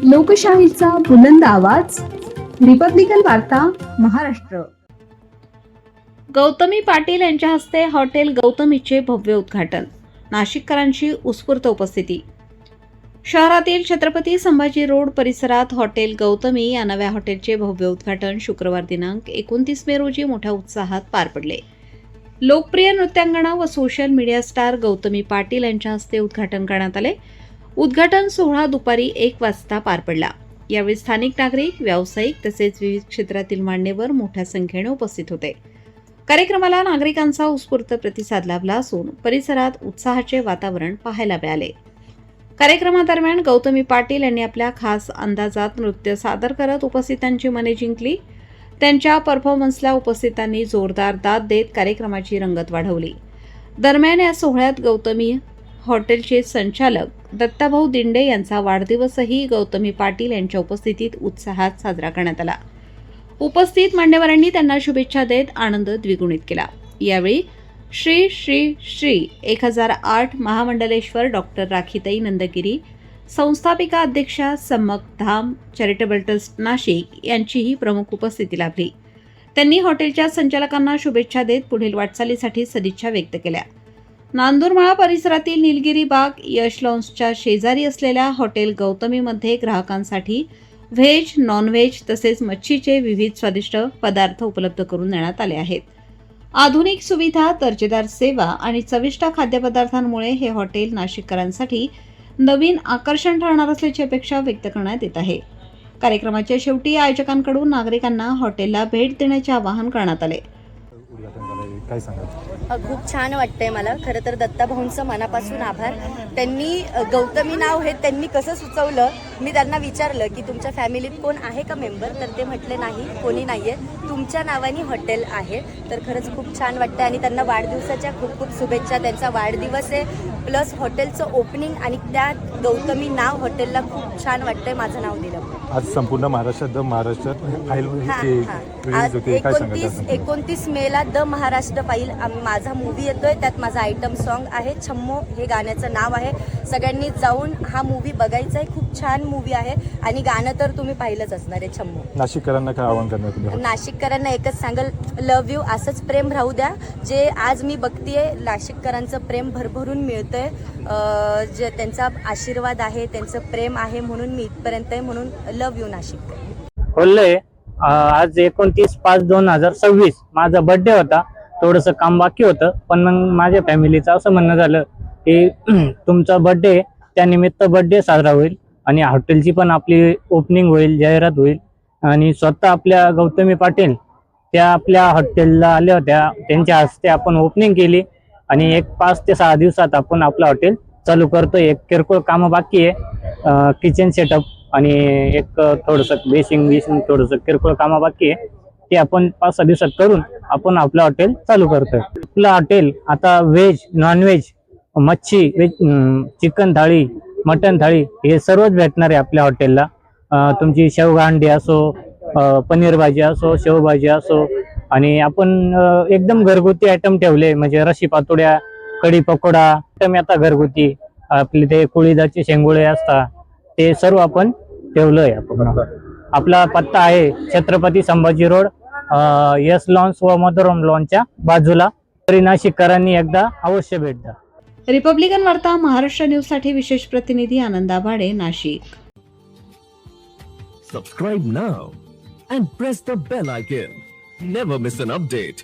लोकशाहीचा बुलंद आवाज, रिपब्लिकन वार्ता, महाराष्ट्र. गौतमी पाटील यांच्या हस्ते हॉटेल गौतमीचे भव्य उद्घाटन. नाशिककरांची उत्स्फूर्त उपस्थिती. शहरातील छत्रपती संभाजी रोड परिसरात हॉटेल गौतमी या नव्या हॉटेलचे भव्य उद्घाटन शुक्रवार दिनांक 29 मे रोजी मोठ्या उत्साहात पार पडले. लोकप्रिय नृत्यांगना व social media star Gautami Patil यांच्या हस्ते उद्घाटन करण्यात आले. उद्घाटन सोहळा दुपारी 1 वाजता पार पडला. यावेळी स्थानिक नागरिक, व्यावसायिक तसेच विविध क्षेत्रातील मान्यवर मोठ्या संख्येने उपस्थित होते. कार्यक्रमाला नागरिकांचा उत्स्फूर्त प्रतिसाद लाभला असून परिसरात उत्साहाचे वातावरण पाहायला मिळाले. कार्यक्रमादरम्यान गौतमी पाटील यांनी आपल्या खास अंदाजात नृत्य सादर करत उपस्थितांची मने जिंकली. त्यांच्या परफॉर्मन्सला उपस्थितांनी जोरदार दाद देत कार्यक्रमाची रंगत वाढवली. दरम्यान या सोहळ्यात गौतमी हॉटेलचे संचालक दत्ताभाऊ दिंडे यांचा वाढदिवसही गौतमी पाटील यांच्या उपस्थितीत उत्साहात साजरा करण्यात आला. उपस्थित मान्यवरांनी त्यांना शुभेच्छा देत आनंद द्विगुणित केला. यावेळी श्री श्री श्री 1008 महामंडलेश्वर डॉक्टर राखीताई नंदगिरी, संस्थापिका अध्यक्षा सम्मक धाम चॅरिटेबल ट्रस्ट नाशिक यांचीही प्रमुख उपस्थिती लाभली. त्यांनी हॉटेलच्या संचालकांना शुभेच्छा देत पुढील वाटचालीसाठी सदिच्छा व्यक्त केल्या. नांदुरमाळा परिसरातील निलगिरी बाग यश लॉन्सच्या शेजारी असलेल्या हॉटेल गौतमीमध्ये ग्राहकांसाठी व्हेज, नॉन व्हेज तसेच मच्छीचे विविध स्वादिष्ट पदार्थ उपलब्ध करून देण्यात आले आहेत. आधुनिक सुविधा, दर्जेदार सेवा आणि चविष्ट खाद्यपदार्थांमुळे हे हॉटेल नाशिककरांसाठी नवीन आकर्षण ठरणार असल्याची अपेक्षा व्यक्त करण्यात येत आहे. कार्यक्रमाच्या शेवटी आयोजकांकडून नागरिकांना हॉटेलला भेट देण्याचे आवाहन करण्यात आले. काय सांगाल? खूप छान वाटतंय मला. खरं तर दत्ताभाऊंचं मनापासून आभार. त्यांनी गौतमी नाव हे त्यांनी कसं सुचवलं, मी त्यांना विचारलं की तुमच्या फॅमिलीत कोण आहे का मेंबर, तर ते म्हटले नाही, कोणी नाही आहे, तुमच्या नावाने हॉटेल आहे. तर खरंच खूप छान वाटतं आणि त्यांना वाढदिवसाच्या खूप खूप शुभेच्छा. त्यांचा वाढदिवस आहे प्लस हॉटेलचं ओपनिंग आणि त्या गौतमी नाव हॉटेलला खूप छान वाटतंय माझं नाव दिलं. आज संपूर्ण महाराष्ट्रात फाईल आज 29 मेला द महाराष्ट्र फाईल माझा मूवी येतोय. त्यात माझा आयटम सॉन्ग आहे, छम्मो हे गाण्याचं नाव आहे. सगळ्यांनी जाऊन हा मूवी बघायचा आहे. खूप छान मूवी आहे आणि गाणं तर तुम्ही पाहिलंच असणार आहे, छम्मो. नाशिककरांना काय आवाहन करणार? नाशिककरांना एकच सांगल, लव्ह यू. असंच प्रेम राहू द्या. जे आज मी बघतीये नाशिककरांचं प्रेम भरभरून मिळतंय. जे त्यांचा आशीर्वाद आहे, त्यांचं प्रेम आहे म्हणून मी इथपर्यंत आहे. म्हणून लव्ह यू नाशिक. बोललोय. आज 29/5/2026 माझा बर्थडे होता. थोडंसं काम बाकी होतं, पण मग माझ्या फॅमिलीचं असं म्हणणं झालं की तुमचा बर्थडे त्यानिमित्त बर्थडे साजरा होईल आणि हॉटेलची पण आपली ओपनिंग होईल, जाहिरात होईल. आणि स्वतः आपल्या गौतमी पाटील त्या आपल्या हॉटेलला आल्या होत्या. त्यांच्या हस्ते आपण ओपनिंग केली आणि 5 ते 6 दिवसात आपण आपलं हॉटेल चालू करतोय. एक किरकोळ कामं बाकी आहे, किचन सेटअप आणि एक थोडंसं बेसिंग थोडंसं किरकोळ कामं बाकी आहे. ते आपण 5-6 दिवसात करून आपण आपलं हॉटेल चालू करतोय. आपलं हॉटेल आता व्हेज, नॉन व्हेज, मच्छी, व्हेज, चिकन थाळी, मटन थाळी हे सर्वच भेटणार आहे आपल्या हॉटेलला. तुमची शेवगा अंडी असो, पनीर भाजी असो, शेवभाजी असो आणि आपण एकदम घरगुती आयटम ठेवले, म्हणजे रशी पातोड्या, कढी पकोडा आयटम आता घरगुती. आपले ते कुळीदाचे शेंगोळे असतात ते सर्व आपण ठेवलंय. आपला पत्ता आहे छत्रपती संभाजी रोड, यस लॉन्स व मधुरम लॉन्सच्या बाजूला. तरी नाशिककरांनी एकदा अवश्य भेट द्या. रिपब्लिकन वार्ता महाराष्ट्र न्यूजसाठी विशेष प्रतिनिधी आनंद आभाडे, Nashik. Subscribe now and press the bell icon. Never miss an update.